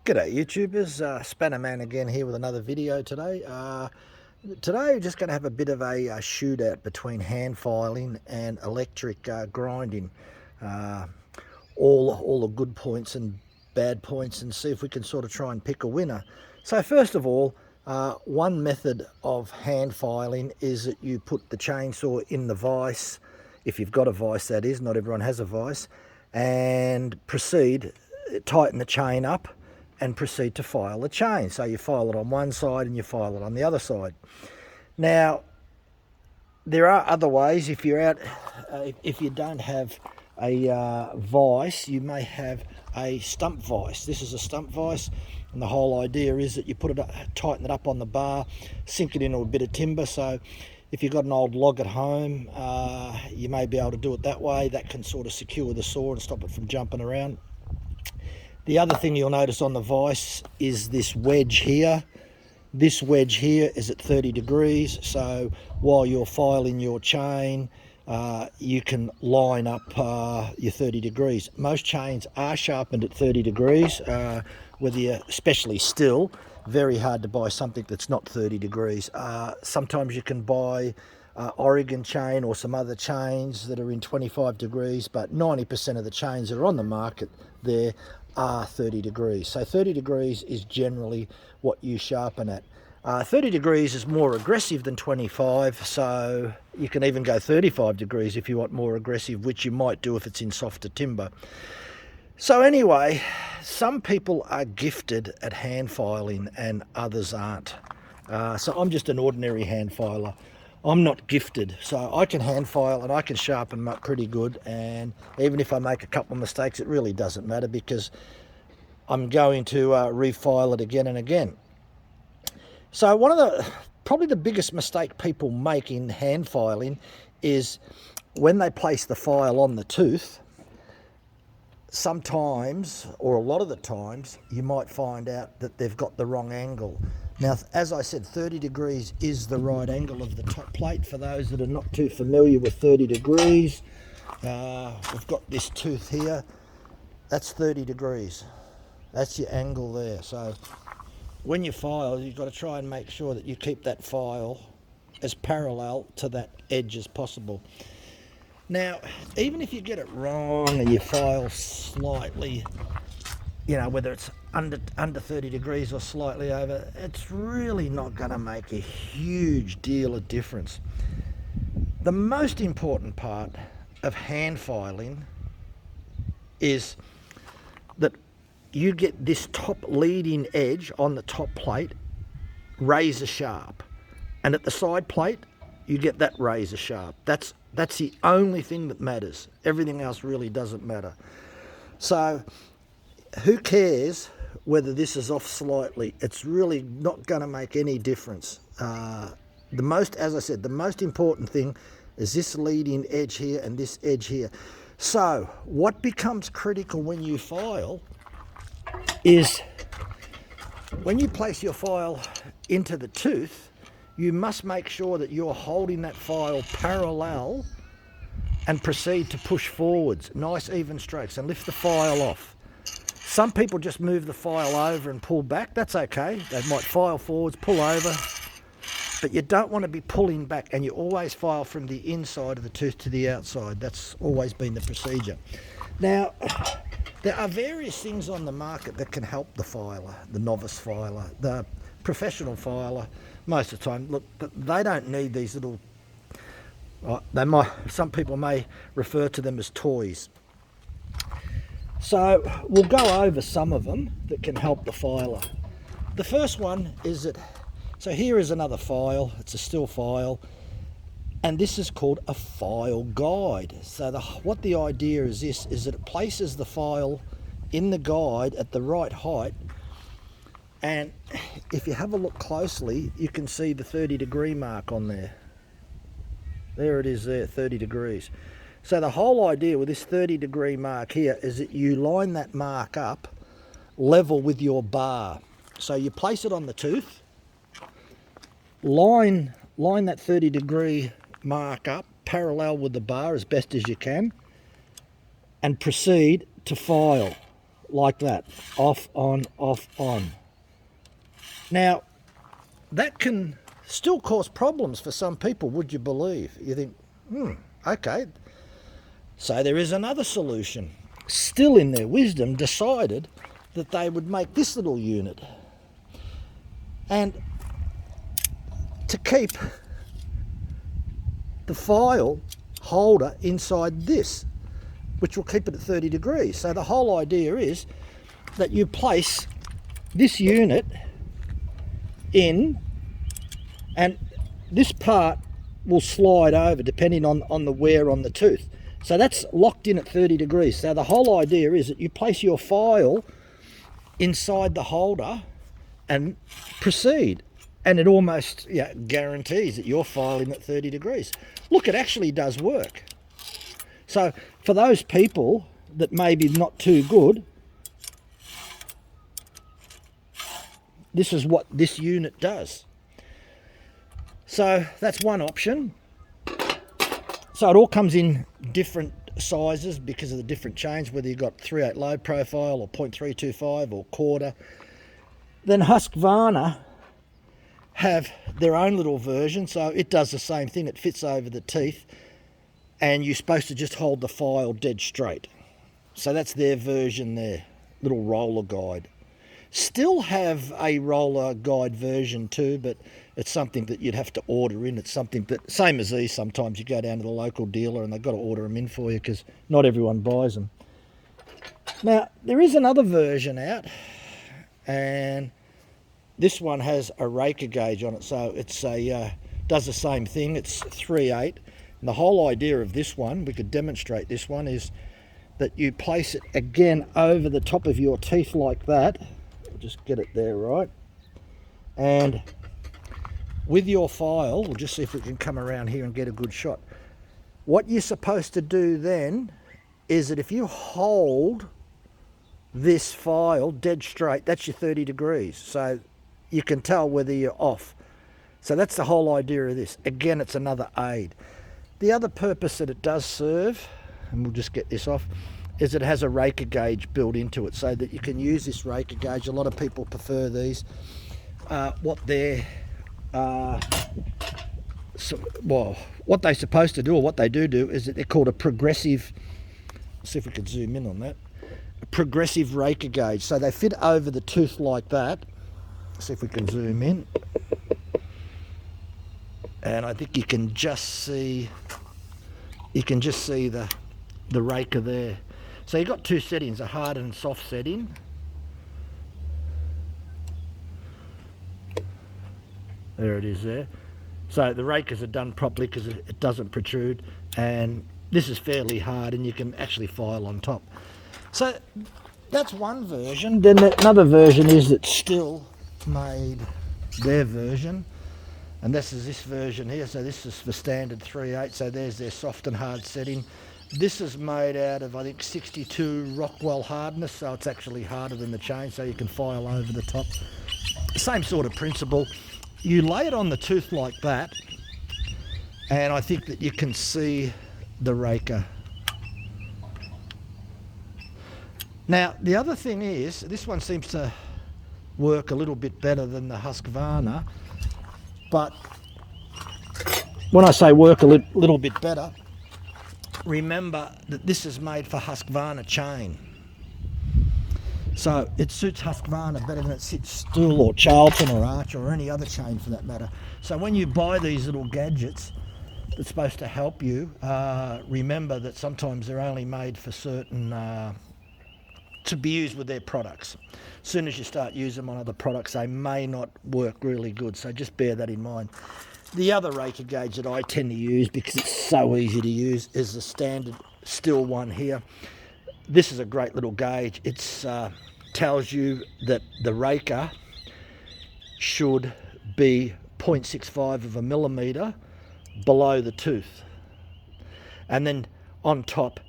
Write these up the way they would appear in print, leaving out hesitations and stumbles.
G'day YouTubers, Spanner Man again here with another video today. Today we're just going to have a bit of a shootout between hand filing and electric grinding. All the good points and bad points, and see if we can sort of try and pick a winner. So first of all, one method of hand filing is that you put the chainsaw in the vise, if you've got a vise that is, not everyone has a vise, and tighten the chain up and proceed to file the chain. So you file it on one side and you file it on the other side. Now, there are other ways. If you're out, if you don't have a vise, you may have a stump vise. This is a stump vise, and the whole idea is that you put it up, tighten it up on the bar, sink it into a bit of timber. So if you've got an old log at home, you may be able to do it that way. That can sort of secure the saw and stop it from jumping around. The other thing you'll notice on the vise is this wedge here. This wedge here is at 30 degrees, so while you're filing your chain, you can line up your 30 degrees. Most chains are sharpened at 30 degrees, whether you're especially still, very hard to buy something that's not 30 degrees. Sometimes you can buy Oregon chain or some other chains that are in 25 degrees, but 90% of the chains that are on the market there are 30 degrees. So 30 degrees is generally what you sharpen at. 30 degrees is more aggressive than 25, so you can even go 35 degrees if you want more aggressive, which you might do if it's in softer timber. So anyway, some people are gifted at hand filing and others aren't. So I'm just an ordinary hand filer. I'm not gifted, so I can hand file and I can sharpen them up pretty good, and even if I make a couple of mistakes, it really doesn't matter because I'm going to refile it again and again. So probably the biggest mistake people make in hand filing is when they place the file on the tooth. Sometimes, or a lot of the times, you might find out that they've got the wrong angle. Now, as I said, 30 degrees is the right angle of the top plate. For those that are not too familiar with 30 degrees, we've got this tooth here. That's 30 degrees. That's your angle there. So when you file, you've got to try and make sure that you keep that file as parallel to that edge as possible. Now, even if you get it wrong and you file slightly, you know, whether it's under 30 degrees or slightly over, it's really not going to make a huge deal of difference. The most important part of hand filing is that you get this top leading edge on the top plate razor sharp, and at the side plate you get that razor sharp. That's the only thing that matters. Everything else really doesn't matter. So who cares whether this is off slightly? It's really not going to make any difference. As I said, the most important thing is this leading edge here and this edge here. So what becomes critical when you file is when you place your file into the tooth, you must make sure that you're holding that file parallel and proceed to push forwards, nice even strokes, and lift the file off. Some people just move the file over and pull back. That's okay. They might file forwards, pull over, but you don't want to be pulling back, and you always file from the inside of the tooth to the outside. That's always been the procedure. Now, there are various things on the market that can help the filer, the novice filer, the professional filer. Most of the time, look, they don't need these little, some people may refer to them as toys. So we'll go over some of them that can help the filer. The first one is that, so here is another file, it's a still file, and this is called a file guide. So what the idea is this, is that it places the file in the guide at the right height, and if you have a look closely, you can see the 30 degree mark on there. There it is there, 30 degrees. So the whole idea with this 30 degree mark here is that you line that mark up level with your bar. So you place it on the tooth, line that 30 degree mark up parallel with the bar as best as you can, and proceed to file. like that, off, on, off, on. Now, that can still cause problems for some people, would you believe? You think, okay. So there is another solution. Still in their wisdom decided that they would make this little unit. And to keep the file holder inside this, which will keep it at 30 degrees. So the whole idea is that you place this unit in, and this part will slide over depending on the wear on the tooth. So that's locked in at 30 degrees. So the whole idea is that you place your file inside the holder and proceed. And it almost guarantees that you're filing at 30 degrees. Look, it actually does work. So for those people that maybe not too good, this is what this unit does. So that's one option. So it all comes in different sizes because of the different chains, whether you've got 3/8 low profile or 0.325 or quarter. Then Husqvarna have their own little version, so it does the same thing. It fits over the teeth, and you're supposed to just hold the file dead straight. So that's their version there, little roller guide. Still have a roller guide version too, but it's something that you'd have to order in. It's something that, same as these, sometimes you go down to the local dealer and they've got to order them in for you because not everyone buys them. Now, there is another version out, and this one has a raker gauge on it, so it's does the same thing. It's 3/8, and the whole idea of this one, we could demonstrate this one, is that you place it again over the top of your teeth like that. I'll just get it there right, and with your file, we'll just see if we can come around here and get a good shot. What you're supposed to do then is that if you hold this file dead straight, that's your 30 degrees. So you can tell whether you're off. So that's the whole idea of this. Again, it's another aid. The other purpose that it does serve, and we'll just get this off, is it has a raker gauge built into it so that you can use this raker gauge. A lot of people prefer these. What they're what they're supposed to do, or what they do is that they're called a progressive, let's see if we can zoom in on that, a progressive raker gauge. So they fit over the tooth like that. See if we can zoom in, and I think you can just see the raker there. So you've got two settings, a hard and soft setting. There it is there. So the rakers are done properly because it doesn't protrude, and this is fairly hard and you can actually file on top. So that's one version. Then another version is that Still made their version, and this is this version here. So this is for standard 3/8, so there's their soft and hard setting. This is made out of, I think, 62 Rockwell hardness, so it's actually harder than the chain, so you can file over the top. Same sort of principle. You lay it on the tooth like that, and I think that you can see the raker. Now, the other thing is, this one seems to work a little bit better than the Husqvarna, but when I say work a little bit better, remember that this is made for Husqvarna chain. So it suits Husqvarna better than it suits Still or Charlton or Archer or any other chain for that matter. So when you buy these little gadgets that's supposed to help you, remember that sometimes they're only made for certain, to be used with their products. As soon as you start using them on other products, they may not work really good, so just bear that in mind. The other raker gauge that I tend to use, because it's so easy to use, is the standard Still one here. This is a great little gauge. It tells you that the raker should be 0.65 of a millimetre below the tooth. And then on top,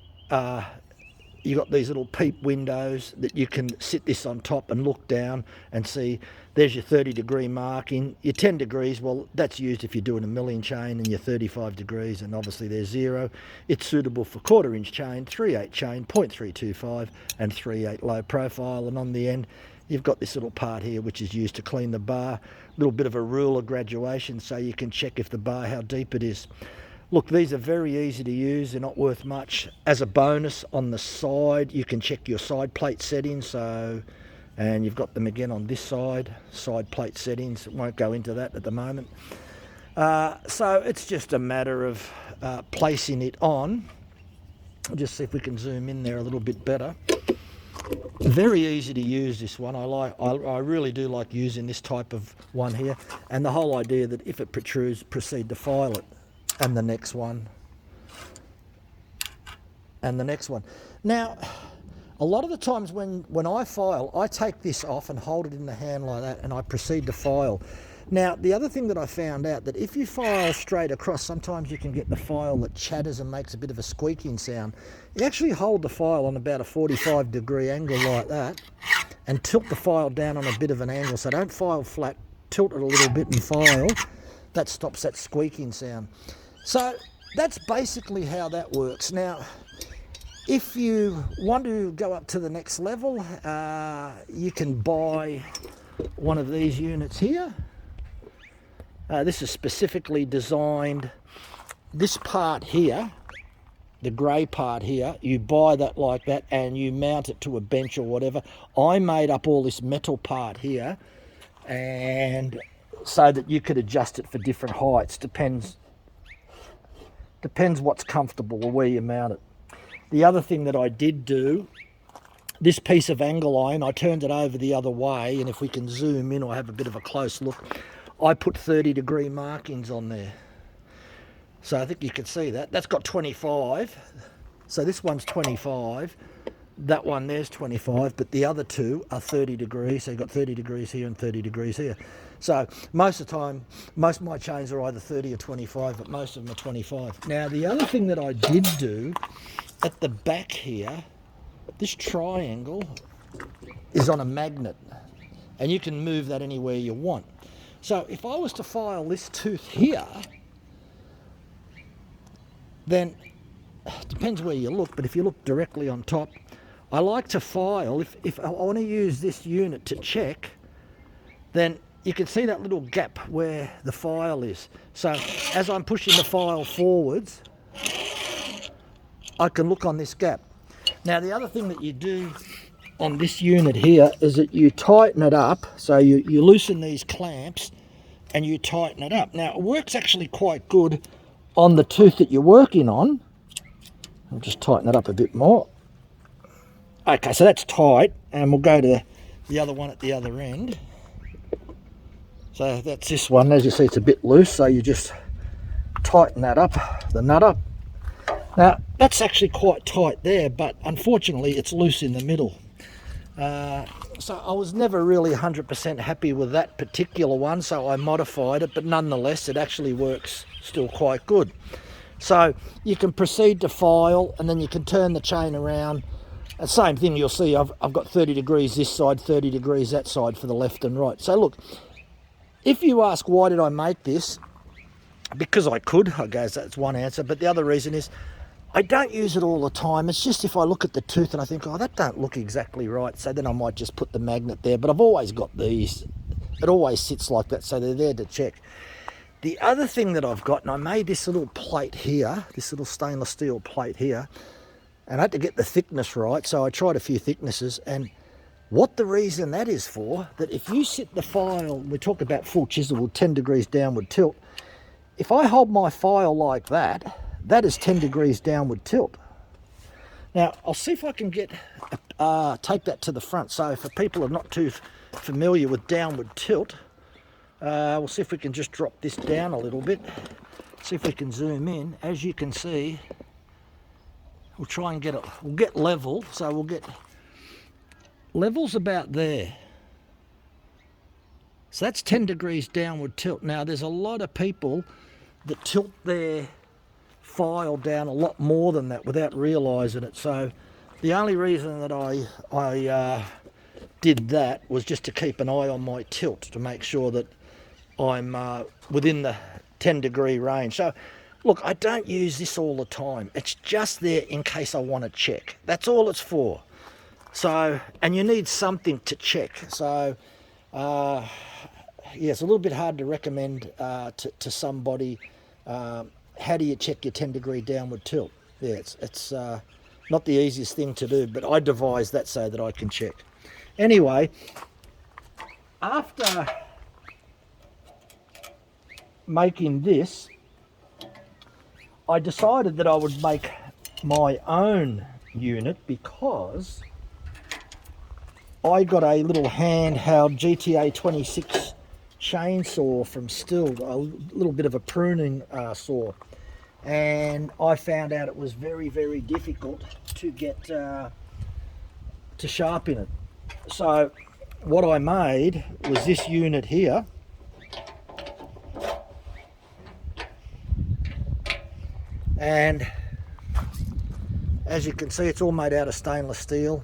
you got these little peep windows that you can sit this on top and look down and see. There's your 30-degree marking. Your 10 degrees, well, that's used if you're doing a milling chain, and your 35 degrees, and obviously there's 0. It's suitable for 1/4 inch chain, 3/8 chain, 0.325, and 3/8 low profile. And on the end, you've got this little part here which is used to clean the bar. A little bit of a ruler graduation so you can check if the bar, how deep it is. Look, these are very easy to use. They're not worth much. As a bonus, on the side, you can check your side plate settings. And you've got them again on this side plate settings. Won't go into that at the moment. So it's just a matter of placing it on. I'll just see if we can zoom in there a little bit better. Very easy to use, this one. I really do like using this type of one here, and the whole idea that if it protrudes, proceed to file it. And the next one, and the next one. Now, a lot of the times when I file, I take this off and hold it in the hand like that, and I proceed to file. Now, the other thing that I found out, that if you file straight across, sometimes you can get the file that chatters and makes a bit of a squeaking sound. You actually hold the file on about a 45-degree angle like that, and tilt the file down on a bit of an angle. So don't file flat, tilt it a little bit and file. That stops that squeaking sound. So that's basically how that works. Now, if you want to go up to the next level, you can buy one of these units here. This is specifically designed, this part here, the grey part here, you buy that like that and you mount it to a bench or whatever. I made up all this metal part here, and so that you could adjust it for different heights. Depends what's comfortable or where you mount it. The other thing that I did do, this piece of angle iron, I turned it over the other way, and if we can zoom in or have a bit of a close look, I put 30-degree markings on there. So I think you can see that. That's got 25. So this one's 25. That one there's 25, but the other two are 30 degrees. So you've got 30 degrees here and 30 degrees here. So most of the time, most of my chains are either 30 or 25, but most of them are 25. Now, the other thing that I did do at the back here, this triangle is on a magnet, and you can move that anywhere you want. So if I was to file this tooth here, then it depends where you look, but if you look directly on top, I like to file, if I want to use this unit to check, then you can see that little gap where the file is. So as I'm pushing the file forwards, I can look on this gap. Now, the other thing that you do on this unit here is that you tighten it up. So you loosen these clamps and you tighten it up. Now, it works actually quite good on the tooth that you're working on. I'll just tighten it up a bit more. Okay, so that's tight, and we'll go to the other one at the other end. So that's this one. As you see, it's a bit loose, so you just tighten that up, the nut up. Now, that's actually quite tight there, but unfortunately it's loose in the middle. So I was never really 100% happy with that particular one, so I modified it, but nonetheless it actually works still quite good. So you can proceed to file, and then you can turn the chain around. The same thing, you'll see I've got 30 degrees this side, 30 degrees that side for the left and right. So look, if you ask why did I make this, because I could, I guess that's one answer, but the other reason is I don't use it all the time. It's just if I look at the tooth and I think, oh, that don't look exactly right, so then I might just put the magnet there. But I've always got these. It always sits like that, so they're there to check. The other thing that I've got, and I made this little plate here, this little stainless steel plate here, and I had to get the thickness right, so I tried a few thicknesses, and what the reason that is for, that if you sit the file, we talk about full chisel, 10 degrees downward tilt, if I hold my file like that, that is 10 degrees downward tilt. Now, I'll see if I can get take that to the front. So for people who are not too familiar with downward tilt, we'll see if we can just drop this down a little bit. See if we can zoom in. As you can see, we'll try and get it, we'll get level. So we'll get levels about there. So that's 10 degrees downward tilt. Now, there's a lot of people that tilt their file down a lot more than that without realizing it. So The only reason that I did that was just to keep an eye on my tilt, to make sure that I'm within the 10-degree range. So look, I don't use this all the time. It's just there in case I want to check. That's all it's for. So, and you need something to check. So yeah, it's a little bit hard to recommend to somebody. How do you check your 10-degree downward tilt? Yeah, it's not the easiest thing to do, but I devised that so that I can check. Anyway, after making this, I decided that I would make my own unit, because I got a little handheld GTA 26 chainsaw from Still, a little bit of a pruning saw, and I found out it was very, very difficult to get to sharpen it. So what I made was this unit here, and as you can see, it's all made out of stainless steel.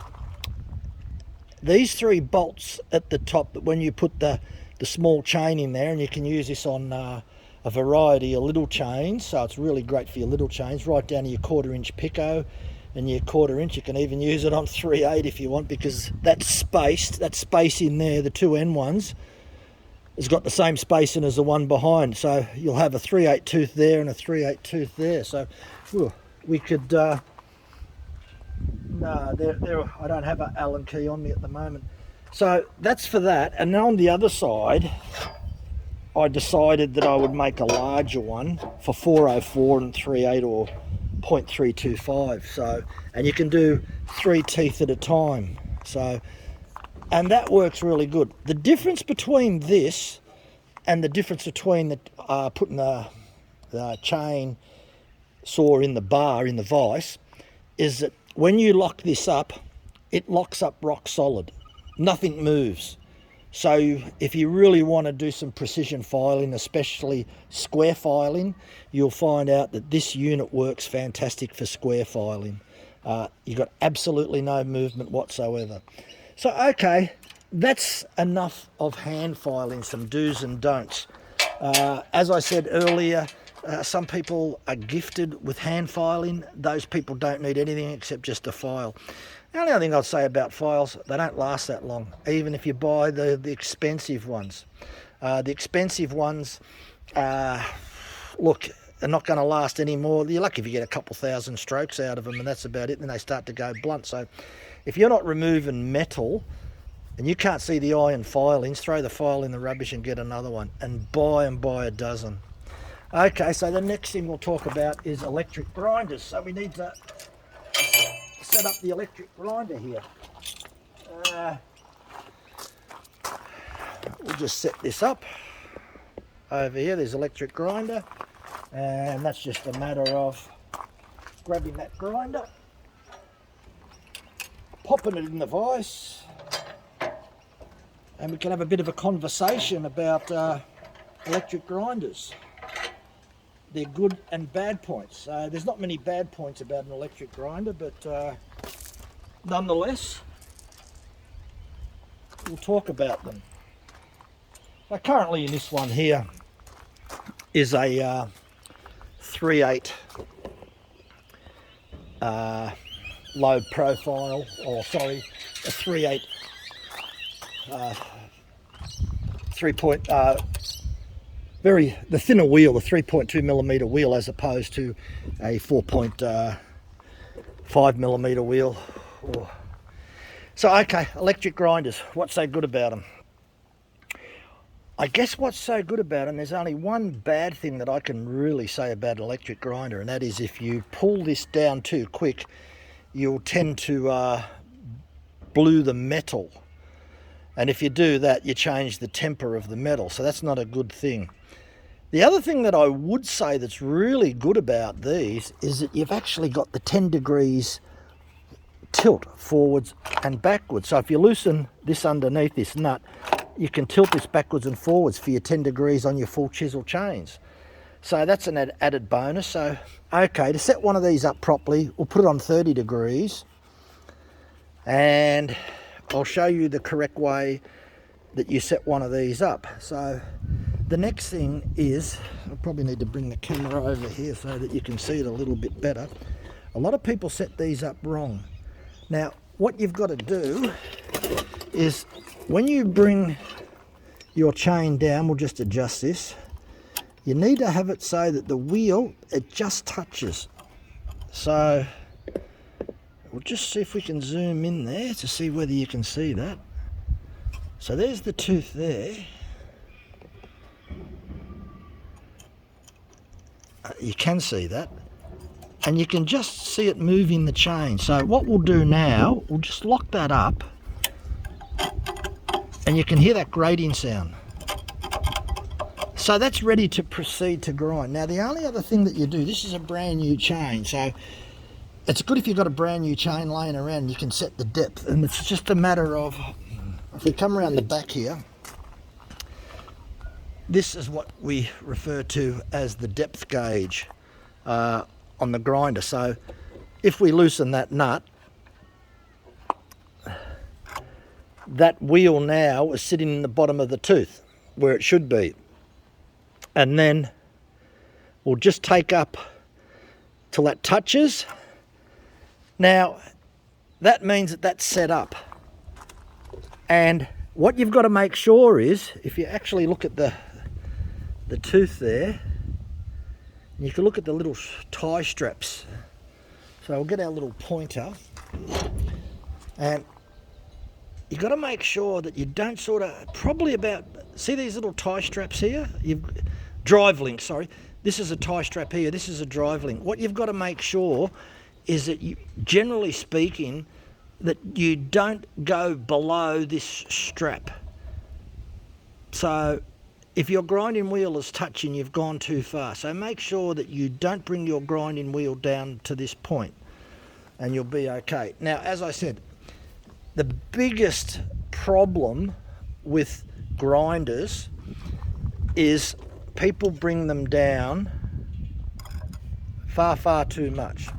These 3 bolts at the top, that when you put the small chain in there, and you can use this on a variety of little chains, so it's really great for your little chains, right down to your 1/4-inch picot and your 1/4-inch. You can even use it on 3/8 if you want, because that space in there, the 2 end ones, has got the same spacing as the one behind. So you'll have a 3/8 tooth there and a 3/8 tooth there. So we could no, there I don't have an Allen key on me at the moment. So that's for that. And then on the other side, I decided that I would make a larger one for 404 and 3/8 or 0.325. So, and you can do 3 teeth at a time. So, and that works really good. The difference between this and the difference between the putting the chain saw in the bar, in the vise, is that when you lock this up, it locks up rock solid. Nothing moves. So if you really want to do some precision filing, especially square filing, you'll find out that this unit works fantastic for square filing. You've got absolutely no movement whatsoever. So okay, that's enough of hand filing, some do's and don'ts. As I said earlier, some people are gifted with hand filing. Those people don't need anything except just a file. The only other thing I'd say about files, they don't last that long, even if you buy the expensive ones. The expensive ones, look, they're not going to last anymore. You're lucky if you get a couple thousand strokes out of them, and that's about it. Then they start to go blunt. So if you're not removing metal and you can't see the iron filings, throw the file in the rubbish and get another one, and buy a dozen. Okay, so the next thing we'll talk about is electric grinders. So we need to set up the electric grinder here. We'll just set this up over here. There's electric grinder, and that's just a matter of grabbing that grinder, popping it in the vise, and we can have a bit of a conversation about electric grinders. They're good and bad points. There's not many bad points about an electric grinder, but nonetheless, we'll talk about them. Now, currently in this one here is a 3/8 low profile, or sorry, a 3/8 the thinner wheel, the 3.2mm wheel, as opposed to a 4.5mm wheel. So okay, electric grinders, what's so good about them? I guess what's so good about them, there's only one bad thing that I can really say about an electric grinder, and that is if you pull this down too quick, you'll tend to blue the metal. And if you do that, you change the temper of the metal, so that's not a good thing. The other thing that I would say that's really good about these is that you've actually got the 10 degrees tilt forwards and backwards. So if you loosen this underneath this nut, you can tilt this backwards and forwards for your 10 degrees on your full chisel chains. So that's an added bonus. So okay, to set one of these up properly, we'll put it on 30 degrees. And I'll show you the correct way that you set one of these up. So the next thing is, I probably need to bring the camera over here so that you can see it a little bit better. A lot of people set these up wrong. Now, what you've got to do is when you bring your chain down, we'll just adjust this, you need to have it so that the wheel, it just touches. So we'll just see if we can zoom in there to see whether you can see that. So there's the tooth there. You can see that. And you can just see it moving the chain. So what we'll do now, we'll just lock that up. And you can hear that grating sound. So that's ready to proceed to grind. Now the only other thing that you do, this is a brand new chain, so it's good if you've got a brand new chain laying around, you can set the depth. And it's just a matter of, if we come around the back here, this is what we refer to as the depth gauge on the grinder. So if we loosen that nut, that wheel now is sitting in the bottom of the tooth where it should be. And then we'll just take up till that touches. Now that means that that's set up. And what you've got to make sure is, if you actually look at the tooth there, you can look at the little tie straps. So we'll get our little pointer, and you've got to make sure that you don't sort of, probably about, see these little tie straps here? Drive link, sorry. This is a tie strap here, this is a drive link. What you've got to make sure is that you, generally speaking, that you don't go below this strap. So if your grinding wheel is touching, you've gone too far. So make sure that you don't bring your grinding wheel down to this point, and you'll be okay. Now, as I said, the biggest problem with grinders is people bring them down far too much.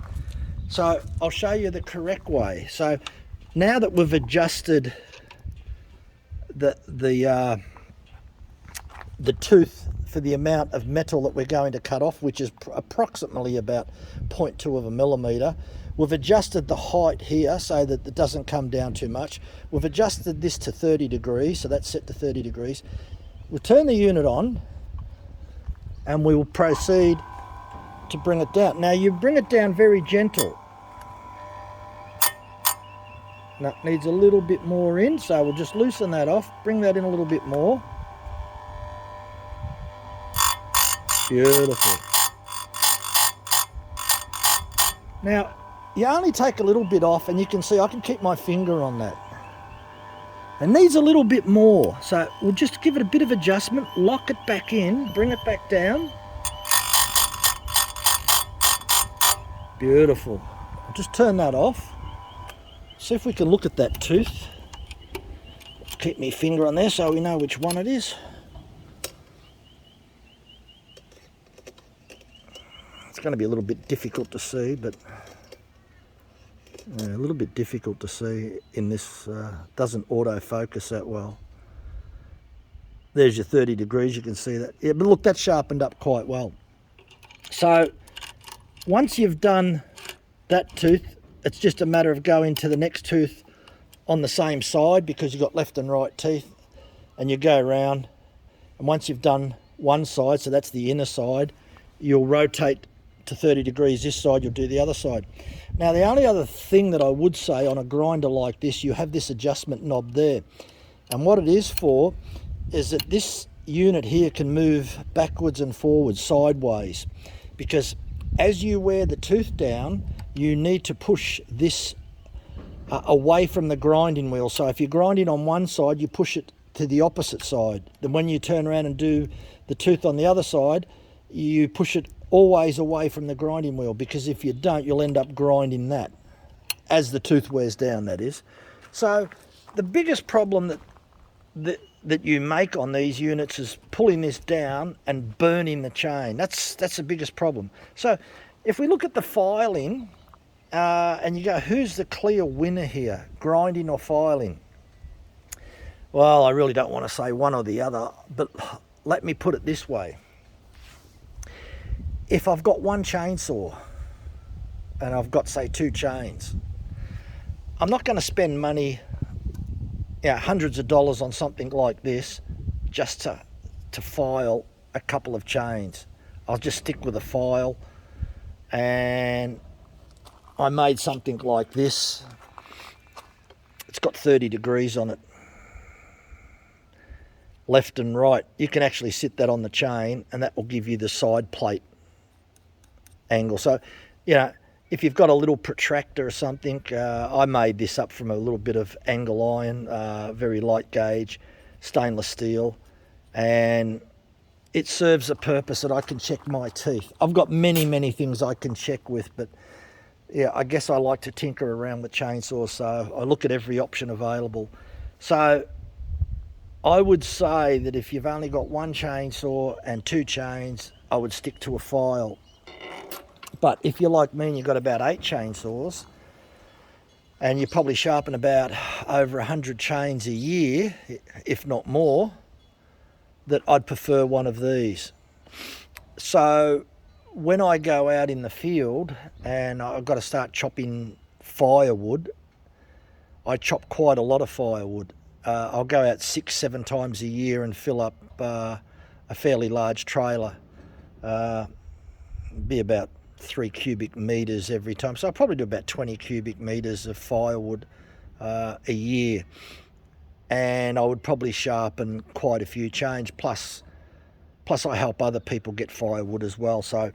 So I'll show you the correct way. So now that we've adjusted the tooth for the amount of metal that we're going to cut off, which is approximately about 0.2 of a millimeter, we've adjusted the height here so that it doesn't come down too much. We've adjusted this to 30 degrees, so that's set to 30 degrees. We'll turn the unit on and we will proceed to bring it down. Now you bring it down very gentle. Now it needs a little bit more in, so we'll just loosen that off, bring that in a little bit more. Beautiful. Now you only take a little bit off, and you can see I can keep my finger on that. It needs a little bit more, so we'll just give it a bit of adjustment, lock it back in, bring it back down. Beautiful. I'll just turn that off. See if we can look at that tooth. Keep my finger on there so we know which one it is. It's going to be a little bit difficult to see, but a little bit difficult to see in this, doesn't autofocus that well. There's your 30 degrees, you can see that. Yeah, but look, that's sharpened up quite well. So once you've done that tooth, it's just a matter of going to the next tooth on the same side, because you've got left and right teeth, and you go around, and once you've done one side, so that's the inner side, you'll rotate to 30 degrees this side, you'll do the other side. Now the only other thing that I would say on a grinder like this, you have this adjustment knob there, and what it is for is that this unit here can move backwards and forwards, sideways, because as you wear the tooth down, you need to push this away from the grinding wheel. So if you're grinding on one side, you push it to the opposite side. Then when you turn around and do the tooth on the other side, you push it always away from the grinding wheel, because if you don't, you'll end up grinding that as the tooth wears down, that is. So the biggest problem that you make on these units is pulling this down and burning the chain. That's the biggest problem. So if we look at the filing, And you go, who's the clear winner here, grinding or filing? Well, I really don't want to say one or the other, but let me put it this way. If I've got one chainsaw and I've got, say, 2 chains, I'm not going to spend money, hundreds of dollars on something like this just to file a couple of chains. I'll just stick with a file. And I made something like this. It's got 30 degrees on it, left and right. You can actually sit that on the chain and that will give you the side plate angle. So, if you've got a little protractor or something, I made this up from a little bit of angle iron, very light gauge, stainless steel, and it serves a purpose that I can check my teeth. I've got many things I can check with, but I guess I like to tinker around with chainsaws, so I look at every option available. So I would say that if you've only got one chainsaw and 2 chains, I would stick to a file. But if you're like me and you've got about 8 chainsaws, and you probably sharpen about over 100 chains a year, if not more, that I'd prefer one of these. So when I go out in the field and I've got to start chopping firewood, I chop quite a lot of firewood. I'll go out 6-7 times a year and fill up a fairly large trailer. Be about 3 cubic meters every time. So I'll probably do about 20 cubic meters of firewood a year. And I would probably sharpen quite a few chains, plus I help other people get firewood as well. So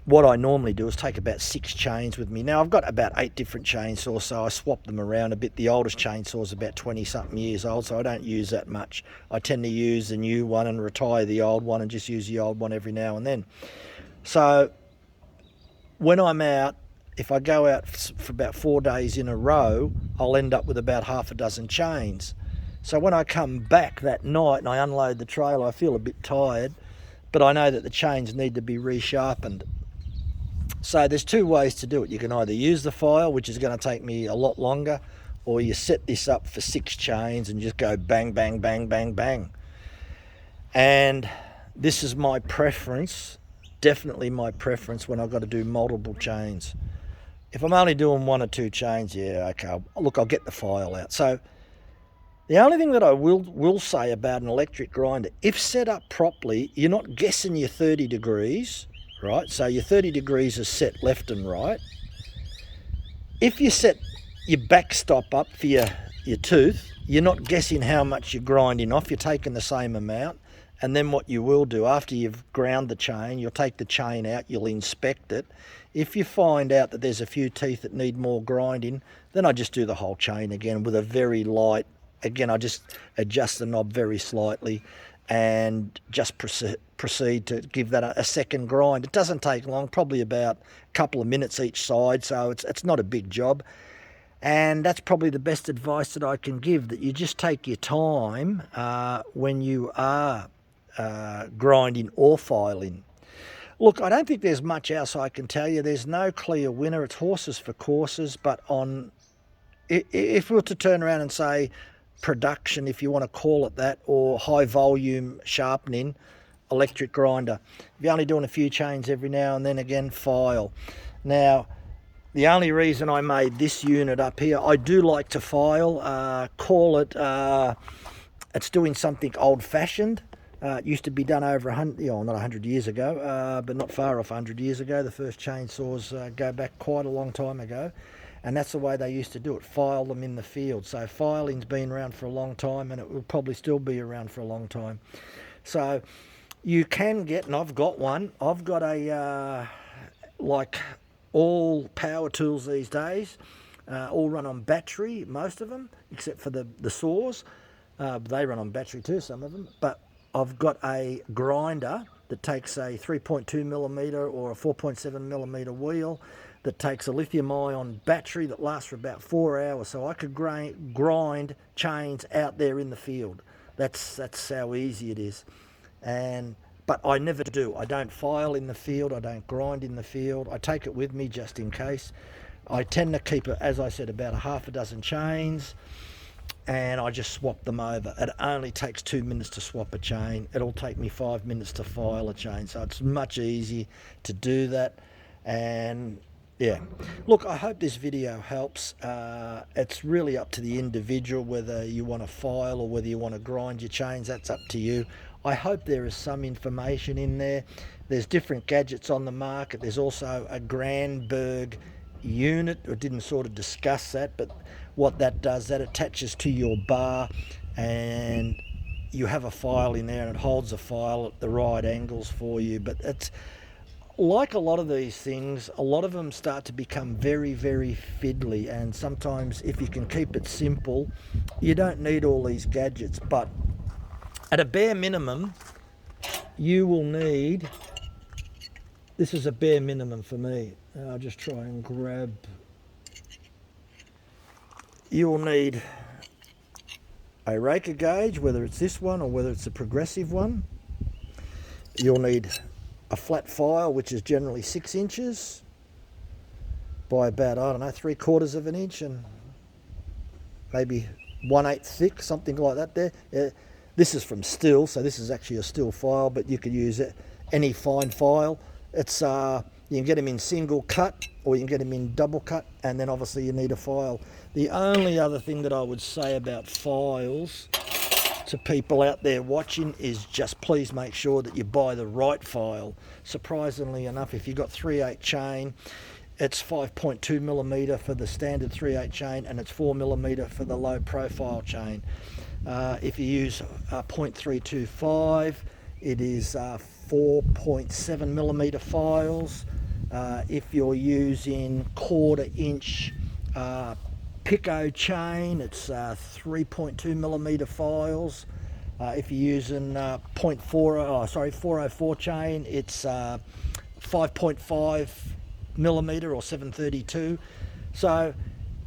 what I normally do is take about 6 chains with me. Now I've got about 8 different chainsaws, so I swap them around a bit. The oldest chainsaw is about 20-something years old, so I don't use that much. I tend to use the new one and retire the old one and just use the old one every now and then. So when I'm out, if I go out for about 4 days in a row, I'll end up with about half a dozen chains. So when I come back that night and I unload the trailer, I feel a bit tired, but I know that the chains need to be resharpened. So there's 2 ways to do it. You can either use the file, which is going to take me a lot longer, or you set this up for 6 chains and just go bang, bang, bang, bang, bang. And this is my preference, definitely my preference when I've got to do multiple chains. If I'm only doing 1 or 2 chains, okay, look, I'll get the file out. So the only thing that I will say about an electric grinder, if set up properly, you're not guessing your 30 degrees, right? So your 30 degrees is set left and right. If you set your backstop up for your tooth, you're not guessing how much you're grinding off. You're taking the same amount. And then what you will do, after you've ground the chain, you'll take the chain out, you'll inspect it. If you find out that there's a few teeth that need more grinding, then I just do the whole chain again with a very light, again, I just adjust the knob very slightly and just proceed to give that a second grind. It doesn't take long, probably about a couple of minutes each side, so it's not a big job. And that's probably the best advice that I can give, that you just take your time when you are grinding or filing. Look, I don't think there's much else I can tell you. There's no clear winner. It's horses for courses. But if we were to turn around and say production, if you want to call it that, or high volume sharpening, electric grinder. If you're only doing a few chains every now and then, again, file. Now, the only reason I made this unit up here, I do like to file, call it, it's doing something old-fashioned. It used to be done over 100, not 100 years ago, but not far off 100 years ago. The first chainsaws go back quite a long time ago, and that's the way they used to do it, file them in the field. So filing's been around for a long time, and it will probably still be around for a long time. So you can get, and I've got one, I've got a, like all power tools these days, all run on battery, most of them, except for the saws. They run on battery too, some of them. But I've got a grinder that takes a 3.2 millimeter or a 4.7 millimeter wheel that takes a lithium ion battery that lasts for about 4 hours. So I could grind chains out there in the field. That's how easy it is. But I never do. I don't file in the field. I don't grind in the field. I take it with me just in case. I tend to keep, as I said, about a half a dozen chains, and I just swap them over. It only takes 2 minutes to swap a chain. It'll take me 5 minutes to file a chain, so it's much easier to do that. And yeah, look, I hope this video helps. It's really up to the individual whether you want to file or whether you want to grind your chains. That's up to you. I hope there is some information in there. There's different gadgets on the market. There's also a Grandberg unit. I didn't sort of discuss that, but what that does, that attaches to your bar, and you have a file in there, and it holds a file at the right angles for you. But it's like a lot of these things, a lot of them start to become very, very fiddly, and sometimes if you can keep it simple, you don't need all these gadgets. But at a bare minimum, you will need, this is a bare minimum for me. I'll just try and grab, you will need a raker gauge, whether it's this one or whether it's a progressive one. You'll need a flat file, which is generally 6 inches by about, I don't know, 3/4 of an inch, and maybe 1/8 thick, something like that there. This is from steel, so this is actually a steel file, but you could use any fine file. It's you can get them in single cut or you can get them in double cut, and then obviously you need a file. The only other thing that I would say about files to people out there watching is just please make sure that you buy the right file. Surprisingly enough, if you've got 3/8 chain, it's 5.2 millimeter for the standard 3/8 chain, and it's 4 millimeter for the low profile chain. If you use 0.325, it is 4.7 millimeter files. If you're using 1/4 inch Pico chain, it's 3.2 millimeter files. If you're using 404 chain, it's 5.5 millimeter or 732. So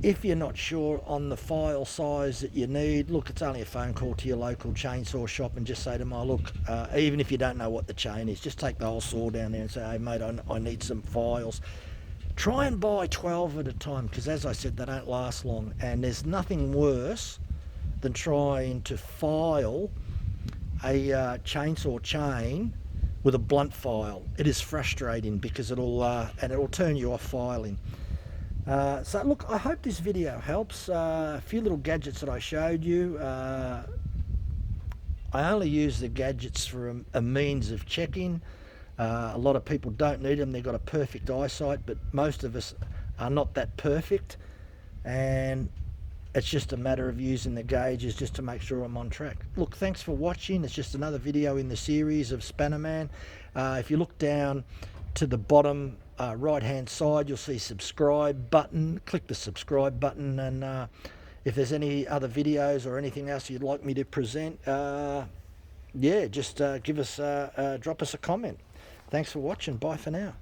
if you're not sure on the file size that you need, look, it's only a phone call to your local chainsaw shop and just say to them, oh, look, even if you don't know what the chain is, just take the whole saw down there and say, hey mate, I need some files. Try and buy 12 at a time, because as I said, they don't last long, and there's nothing worse than trying to file a chainsaw chain with a blunt file. It is frustrating because it'll turn you off filing. So look, I hope this video helps. A few little gadgets that I showed you. I only use the gadgets for a means of checking. A lot of people don't need them. They've got a perfect eyesight, but most of us are not that perfect, and it's just a matter of using the gauges just to make sure I'm on track. Look, thanks for watching. It's just another video in the series of Spannerman. If you look down to the bottom right hand side, you'll see subscribe button. Click the subscribe button, and if there's any other videos or anything else you'd like me to present, yeah, just drop us a comment. Thanks for watching. Bye for now.